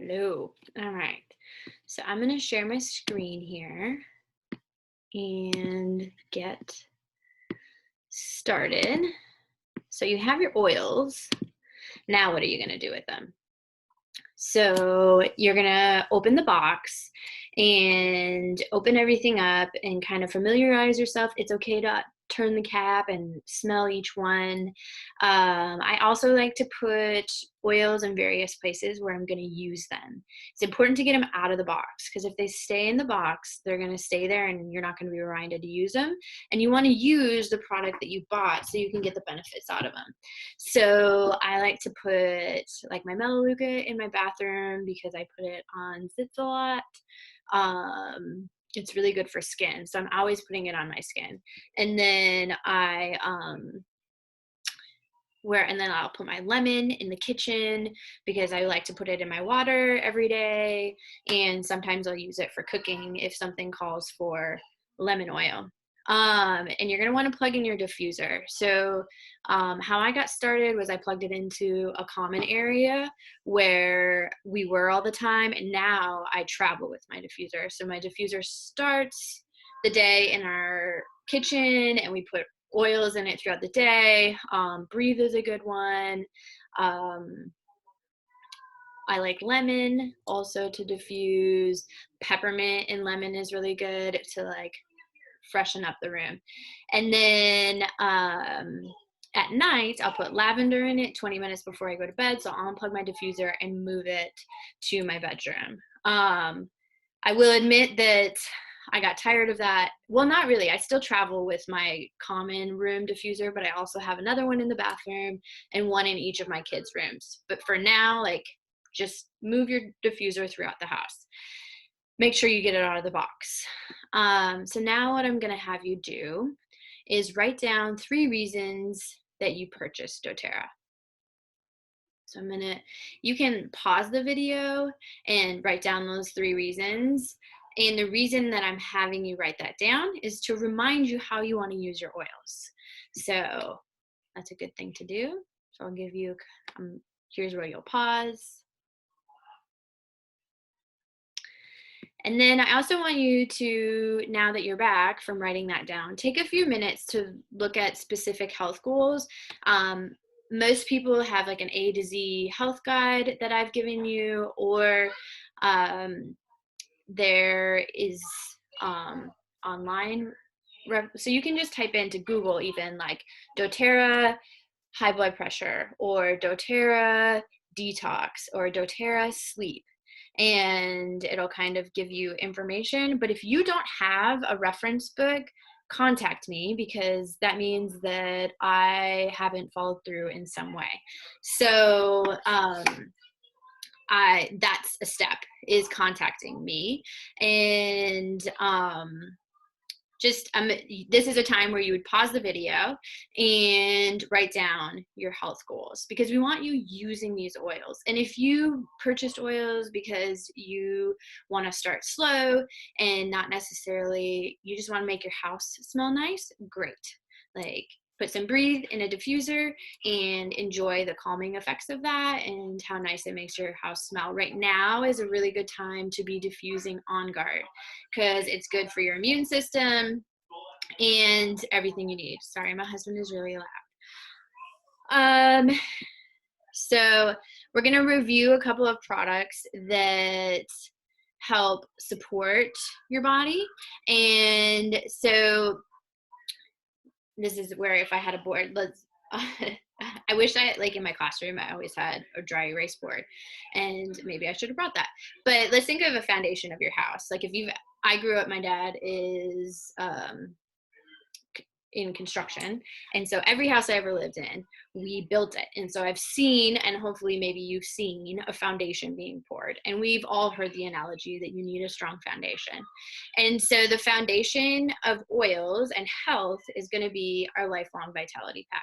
Hello. All right. So I'm going to share my screen here and get started. So you have your oils. Now what are you going to do with them? So you're going to open the box and open everything up and kind of familiarize yourself. It's okay to turn the cap and smell each one. I also like to put oils in various places where I'm going to use them. It's important to get them out of the box because if they stay in the box, they're going to stay there and you're not going to be reminded to use them. And you want to use the product that you bought so you can get the benefits out of them. So I like to put like my Melaleuca in my bathroom because I put it on zits a lot. It's really good for skin, so I'm always putting it on my skin. And then I'll put my lemon in the kitchen because I like to put it in my water every day. And sometimes I'll use it for cooking if something calls for lemon oil. And you're going to want to plug in your diffuser. So how I got started was I plugged it into a common area where we were all the time. And now I travel with my diffuser. So my diffuser starts the day in our kitchen and we put oils in it throughout the day. Breathe is a good one. I like lemon also to diffuse. Peppermint and lemon is really good to like freshen up the room. And then at night, I'll put lavender in it 20 minutes before I go to bed. So I'll unplug my diffuser and move it to my bedroom. I will admit that I got tired of that. Well, not really. I still travel with my common room diffuser, but I also have another one in the bathroom and one in each of my kids' rooms. But for now, like, just move your diffuser throughout the house. Make sure you get it out of the box. So now what I'm going to have you do is write down 3 reasons that you purchased doTERRA. So you can pause the video and write down those 3 reasons. And the reason that I'm having you write that down is to remind you how you want to use your oils. So that's a good thing to do. So I'll give you, here's where you'll pause. And then I also want you to, now that you're back from writing that down, take a few minutes to look at specific health goals. Most people have like an A to Z health guide that I've given you, or there is online. So you can just type into Google even like doTERRA high blood pressure or doTERRA detox or doTERRA sleep. And it'll kind of give you information. But if you don't have a reference book, contact me because that means that I haven't followed through in some way. So that's a step, is contacting me. And this is a time where you would pause the video and write down your health goals because we want you using these oils. And if you purchased oils because you want to start slow and not necessarily, you just want to make your house smell nice, great. Like, put some Breathe in a diffuser and enjoy the calming effects of that and how nice it makes your house smell. Right now is a really good time to be diffusing On Guard because it's good for your immune system and everything you need. Sorry, my husband is really loud. So we're going to review a couple of products that help support your body. And so this is where, if I had a board, I wish like in my classroom, I always had a dry erase board and maybe I should have brought that. But let's think of a foundation of your house. Like I grew up, my dad is in construction. And so every house I ever lived in, we built it. And so I've seen, and hopefully maybe you've seen, a foundation being poured. And we've all heard the analogy that you need a strong foundation. And so the foundation of oils and health is going to be our Lifelong Vitality Pack.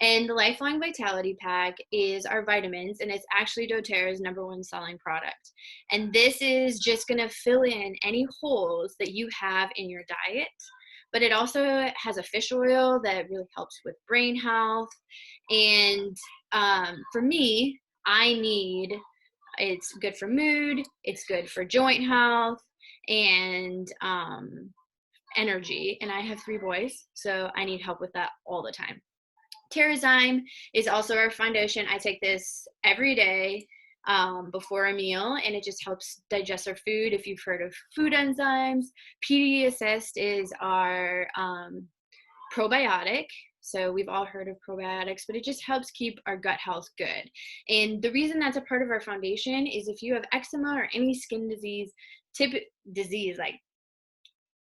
And the Lifelong Vitality Pack is our vitamins, and it's actually doTERRA's #1 selling product. And this is just going to fill in any holes that you have in your diet. But it also has a fish oil that really helps with brain health. And for me, I need it's good for mood, it's good for joint health, and energy. And I have 3 boys, so I need help with that all the time. Terrazyme is also our foundation. I take this every day before a meal, and it just helps digest our food. If you've heard of food enzymes, PD Assist is our probiotic. So we've all heard of probiotics, but it just helps keep our gut health good. And the reason that's a part of our foundation is if you have eczema or any skin disease, like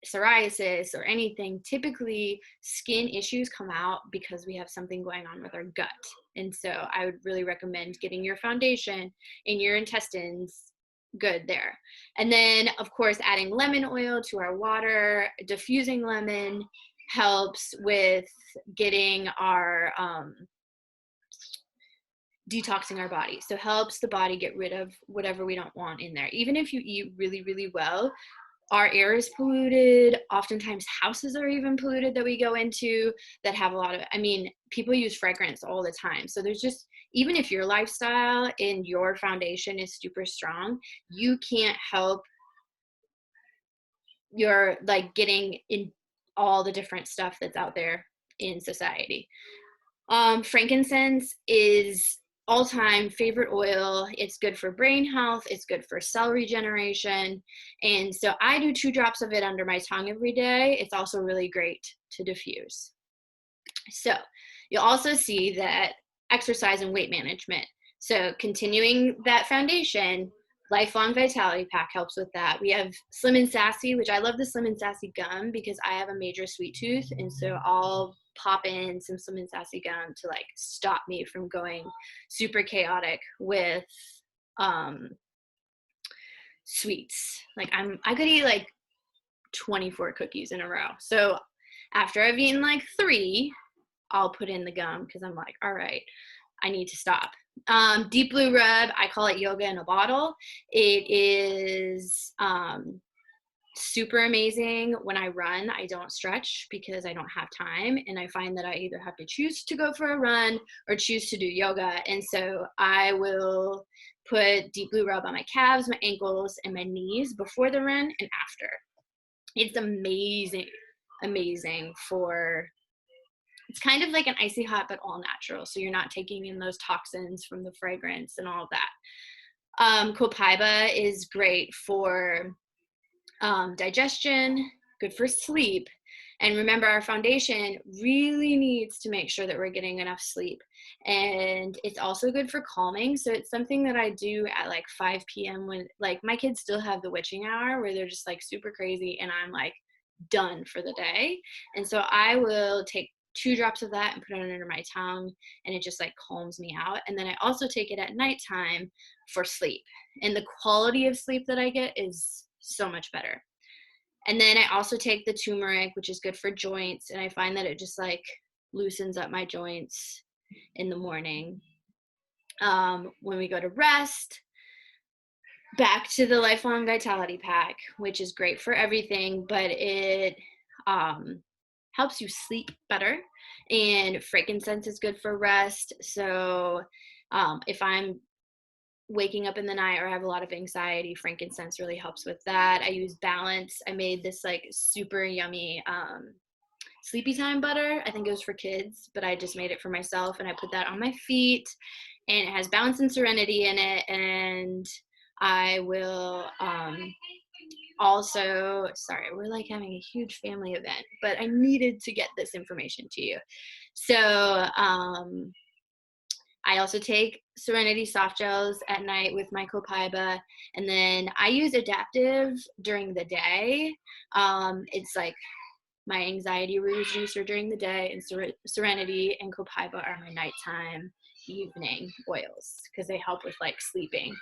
psoriasis or anything, typically skin issues come out because we have something going on with our gut. And so I would really recommend getting your foundation in your intestines good there. And then, of course, adding lemon oil to our water, diffusing lemon helps with getting our detoxing our body. So helps the body get rid of whatever we don't want in there. Even if you eat really, really well, our air is polluted. Oftentimes houses are even polluted that we go into that have a lot of, I mean, people use fragrance all the time. So there's just, even if your lifestyle and your foundation is super strong, you can't help your like getting in all the different stuff that's out there in society. Frankincense is all-time favorite oil. It's good for brain health. It's good for cell regeneration. And so I do 2 drops of it under my tongue every day. It's also really great to diffuse. So you'll also see that exercise and weight management. So continuing that foundation, Lifelong Vitality Pack helps with that. We have Slim and Sassy, which I love the Slim and Sassy gum because I have a major sweet tooth. And so I'll pop in some Slim and Sassy gum to like stop me from going super chaotic with sweets. Like I could eat like 24 cookies in a row. So after I've eaten like 3, I'll put in the gum because I'm like, all right, I need to stop. Deep Blue Rub, I call it yoga in a bottle. It is super amazing. When I run, I don't stretch because I don't have time, and I find that I either have to choose to go for a run or choose to do yoga. And so I will put Deep Blue Rub on my calves, my ankles, and my knees before the run and after. It's amazing for, it's kind of like an icy hot but all natural, so you're not taking in those toxins from the fragrance and all of that. Copaiba is great for digestion, good for sleep. And remember, our foundation really needs to make sure that we're getting enough sleep. And it's also good for calming. So it's something that I do at like 5 p.m. when like my kids still have the witching hour where they're just like super crazy and I'm like done for the day. And so I will take 2 drops of that and put it under my tongue, and it just like calms me out. And then I also take it at nighttime for sleep. And the quality of sleep that I get is so much better. And then I also take the turmeric, which is good for joints, and I find that it just like loosens up my joints in the morning. When we go to rest, back to the Lifelong Vitality Pack, which is great for everything, but it helps you sleep better. And frankincense is good for rest. So if I'm waking up in the night or I have a lot of anxiety, frankincense really helps with that. I use Balance. I made this like super yummy sleepy time butter. I think it was for kids, but I just made it for myself, and I put that on my feet, and it has Balance and Serenity in it. And I will also, sorry, we're like having a huge family event, but I needed to get this information to you. So I also take Serenity soft gels at night with my Copaiba, and then I use Adaptive during the day. It's like my anxiety reducer during the day, and Serenity and Copaiba are my nighttime evening oils because they help with like sleeping.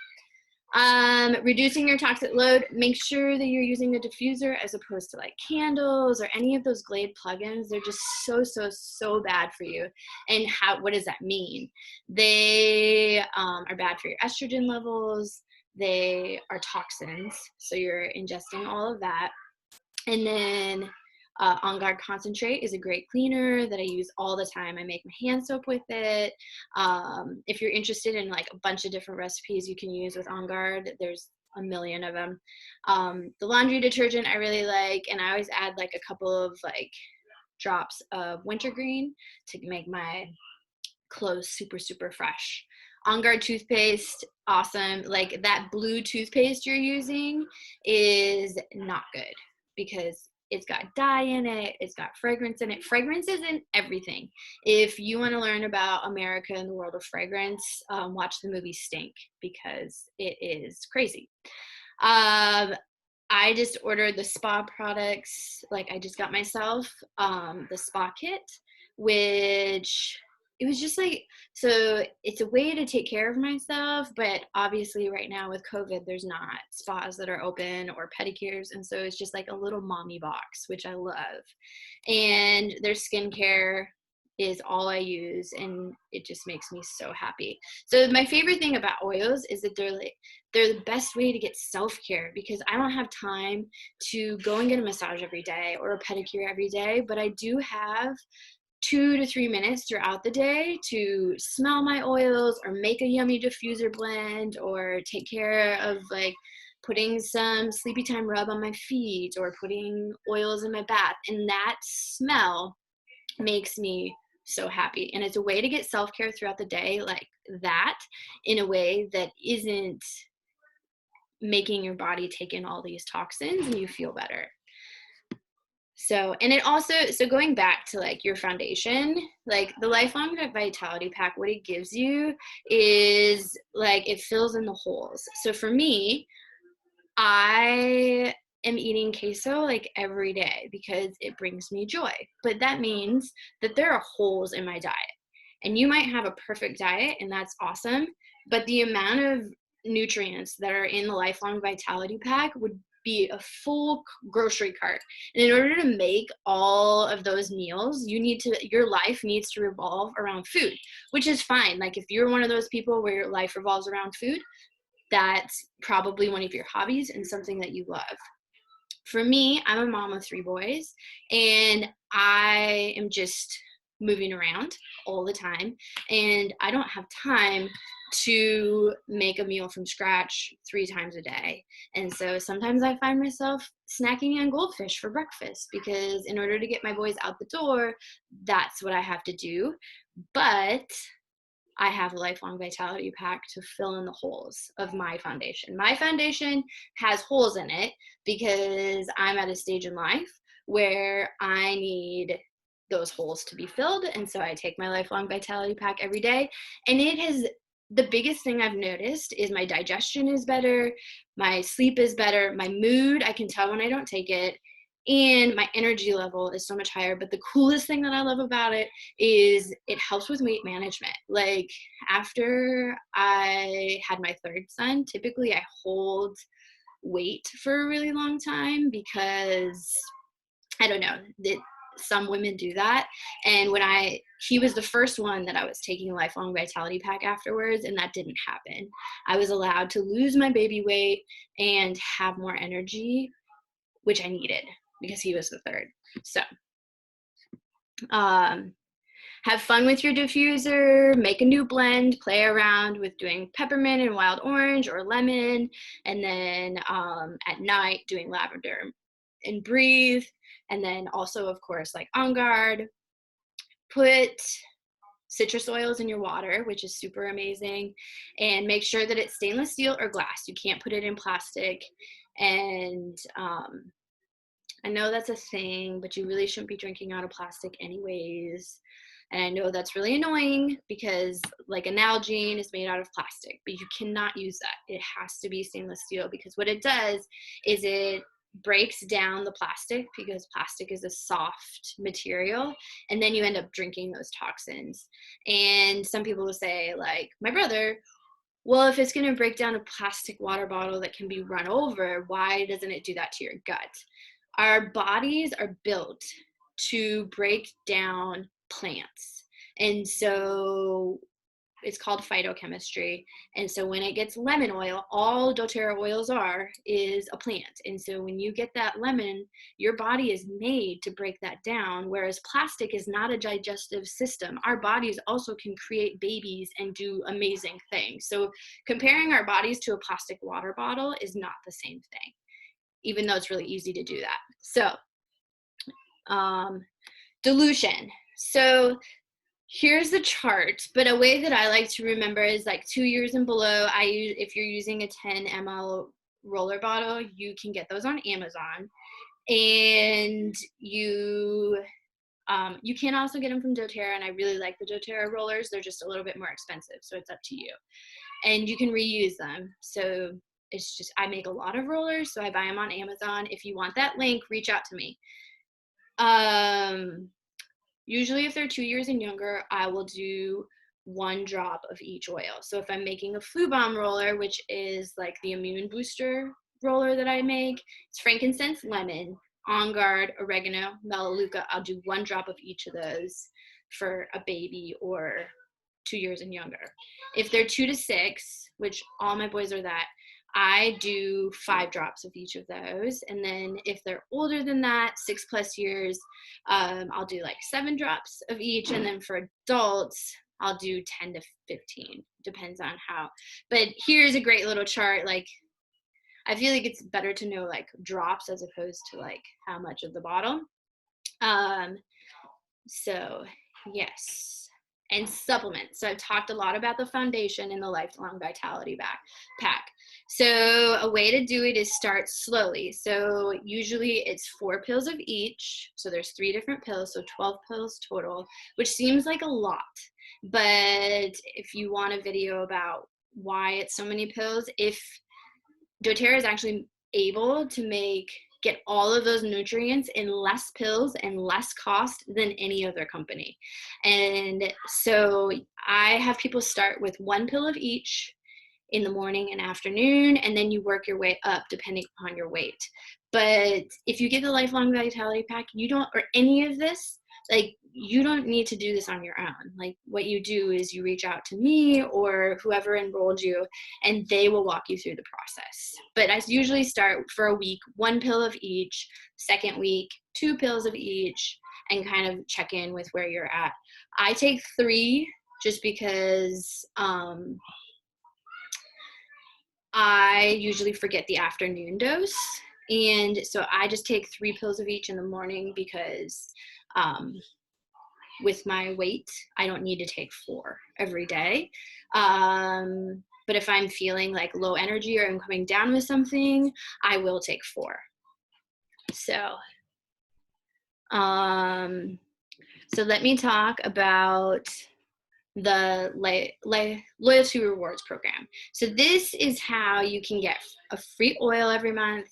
Reducing your toxic load, make sure that you're using a diffuser as opposed to like candles or any of those Glade plugins. They're just so bad for you. And what does that mean? They are bad for your estrogen levels. They are toxins, so you're ingesting all of that. And then On Guard concentrate is a great cleaner that I use all the time. I make my hand soap with it. If you're interested in like a bunch of different recipes you can use with On Guard, there's a million of them. The laundry detergent I really like, and I always add like a couple of like drops of wintergreen to make my clothes super, super fresh. On Guard toothpaste, awesome. Like that blue toothpaste you're using is not good because it's got dye in it, it's got fragrance in it. Fragrance isn't everything. If you want to learn about America and the world of fragrance, watch the movie Stink because it is crazy. I just ordered the spa products. Like I just got myself the spa kit, which it was just like, so it's a way to take care of myself, but obviously right now with COVID, there's not spas that are open or pedicures. And so it's just like a little mommy box, which I love. And their skincare is all I use, and it just makes me so happy. So my favorite thing about oils is that they're the best way to get self-care, because I don't have time to go and get a massage every day or a pedicure every day, but I do have 2 to 3 minutes throughout the day to smell my oils or make a yummy diffuser blend or take care of like putting some sleepy time rub on my feet or putting oils in my bath. And that smell makes me so happy. And it's a way to get self-care throughout the day like that, in a way that isn't making your body take in all these toxins, and you feel better. So, and it also, so going back to like your foundation, like the Lifelong Vitality Pack, what it gives you is like it fills in the holes. So for me, I am eating queso like every day because it brings me joy. But that means that there are holes in my diet. And you might have a perfect diet, and that's awesome. But the amount of nutrients that are in the Lifelong Vitality Pack would be a full grocery cart. And in order to make all of those meals, your life needs to revolve around food, which is fine. Like if you're one of those people where your life revolves around food, that's probably one of your hobbies and something that you love. For me, I'm a mom of 3 boys, and I am just moving around all the time, and I don't have time to make a meal from scratch 3 times a day. And so sometimes I find myself snacking on goldfish for breakfast, because in order to get my boys out the door, that's what I have to do. But I have a Lifelong Vitality Pack to fill in the holes of my foundation. My foundation has holes in it because I'm at a stage in life where I need those holes to be filled. And so I take my Lifelong Vitality Pack every day. And the biggest thing I've noticed is my digestion is better, my sleep is better, my mood, I can tell when I don't take it, and my energy level is so much higher. But the coolest thing that I love about it is it helps with weight management. Like after I had my 3rd son, typically I hold weight for a really long time because I don't know, some women do that. And he was the first one that I was taking a Lifelong Vitality Pack afterwards, and that didn't happen. I was allowed to lose my baby weight and have more energy, which I needed because he was the 3rd. So, have fun with your diffuser, make a new blend, play around with doing peppermint and wild orange or lemon, and then at night doing lavender and breathe. And then also, of course, like On Guard, put citrus oils in your water, which is super amazing, and make sure that it's stainless steel or glass. You can't put it in plastic. And I know that's a thing, but you really shouldn't be drinking out of plastic anyways. And I know that's really annoying because like a Nalgene is made out of plastic, but you cannot use that. It has to be stainless steel, because what it does is it breaks down the plastic, because plastic is a soft material, and then you end up drinking those toxins. And some people will say, like my brother, well, if it's going to break down a plastic water bottle that can be run over, why doesn't it do that to your gut? Our bodies are built to break down plants. And so it's called phytochemistry. And so when it gets lemon oil, all doTERRA oils is a plant. And so when you get that lemon, your body is made to break that down, whereas plastic is not a digestive system. Our bodies also can create babies and do amazing things. So comparing our bodies to a plastic water bottle is not the same thing, even though it's really easy to do that. So dilution. So here's the chart, but a way that I like to remember is like 2 years and below. If you're using a 10 ml roller bottle, you can get those on Amazon, and you can also get them from doTERRA, and I really like the doTERRA rollers. They're just a little bit more expensive, so it's up to you. And you can reuse them. So it's just, I make a lot of rollers, so I buy them on Amazon. If you want that link, reach out to me. Usually if they're 2 years and younger, I will do 1 drop of each oil. So if I'm making a Flu Bomb roller, which is like the immune booster roller that I make, it's frankincense, lemon, On Guard, oregano, melaleuca. I'll do 1 drop of each of those for a baby or 2 years and younger. If they're 2 to 6, which all my boys are that, I do 5 drops of each of those. And then if they're older than that, 6+ years, I'll do like 7 drops of each. And then for adults, I'll do 10 to 15, depends on how. But here's a great little chart. Like, I feel like it's better to know like drops as opposed to like how much of the bottle. So yes. And supplements. So I've talked a lot about the foundation and the Lifelong Vitality pack. So a way to do it is start slowly. So usually it's 4 pills of each. So there's 3 different pills, so 12 pills total, which seems like a lot. But if you want a video about why it's so many pills, if doTERRA is actually able to get all of those nutrients in less pills and less cost than any other company. And so I have people start with 1 pill of each in the morning and afternoon, and then you work your way up depending upon your weight. But if you get the Lifelong Vitality pack, or any of this, like, you don't need to do this on your own. Like, what you do is you reach out to me or whoever enrolled you, and they will walk you through the process. But I usually start for a week, 1 pill of each, second week, 2 pills of each, and kind of check in with where you're at. I take 3 just because I usually forget the afternoon dose. And so I just take 3 pills of each in the morning because with my weight, I don't need to take 4 every day. But if I'm feeling like low energy or I'm coming down with something, I will take 4. So, so let me talk about the loyalty rewards program. So this is how you can get a free oil every month,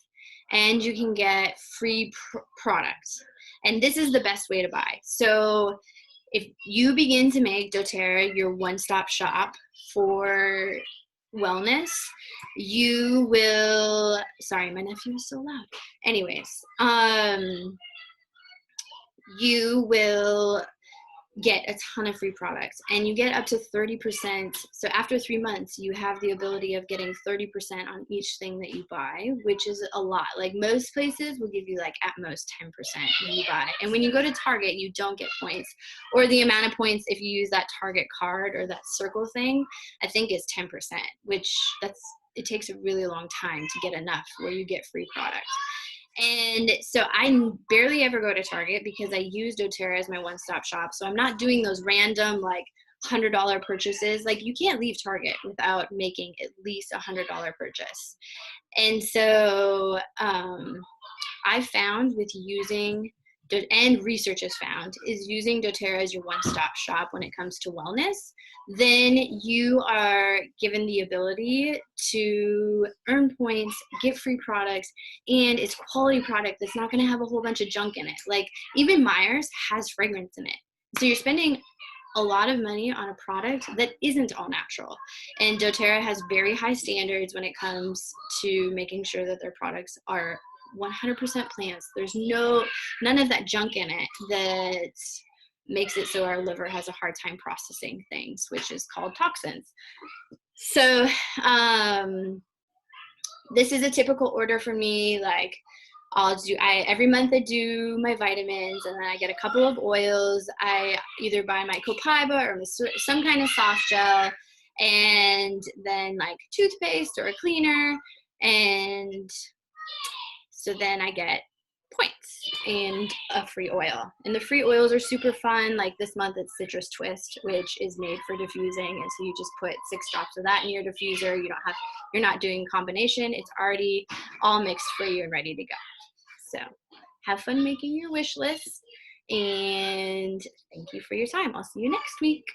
and you can get free products. And this is the best way to buy. So if you begin to make doTERRA your one-stop shop for wellness, you will, sorry, my nephew is so loud. Anyways, you will get a ton of free products, and you get up to 30%. So after 3 months, you have the ability of getting 30% on each thing that you buy, which is a lot. Like, most places will give you like at most 10% when you buy. And when you go to Target, you don't get points, or the amount of points if you use that Target card or that circle thing, I think is 10%, which it takes a really long time to get enough where you get free products. And so I barely ever go to Target because I use doTERRA as my one-stop shop. So I'm not doing those random like $100 purchases. Like, you can't leave Target without making at least $100 purchase. And so I found with using, and research has found, is using doTERRA as your one-stop shop when it comes to wellness, then you are given the ability to earn points, get free products, and it's quality product that's not going to have a whole bunch of junk in it. Like, even Myers has fragrance in it. So you're spending a lot of money on a product that isn't all natural. And doTERRA has very high standards when it comes to making sure that their products are 100% plants. There's none of that junk in it that makes it so our liver has a hard time processing things, which is called toxins. So this is a typical order for me. Like every month I do my vitamins, and then I get a couple of oils. I either buy my Copaiba or some kind of soft gel, and then like toothpaste or a cleaner. And so then I get points and a free oil. And the free oils are super fun. Like this month it's Citrus Twist, which is made for diffusing. And so you just put 6 drops of that in your diffuser. You're not doing combination. It's already all mixed for you and ready to go. So have fun making your wish list. And thank you for your time. I'll see you next week.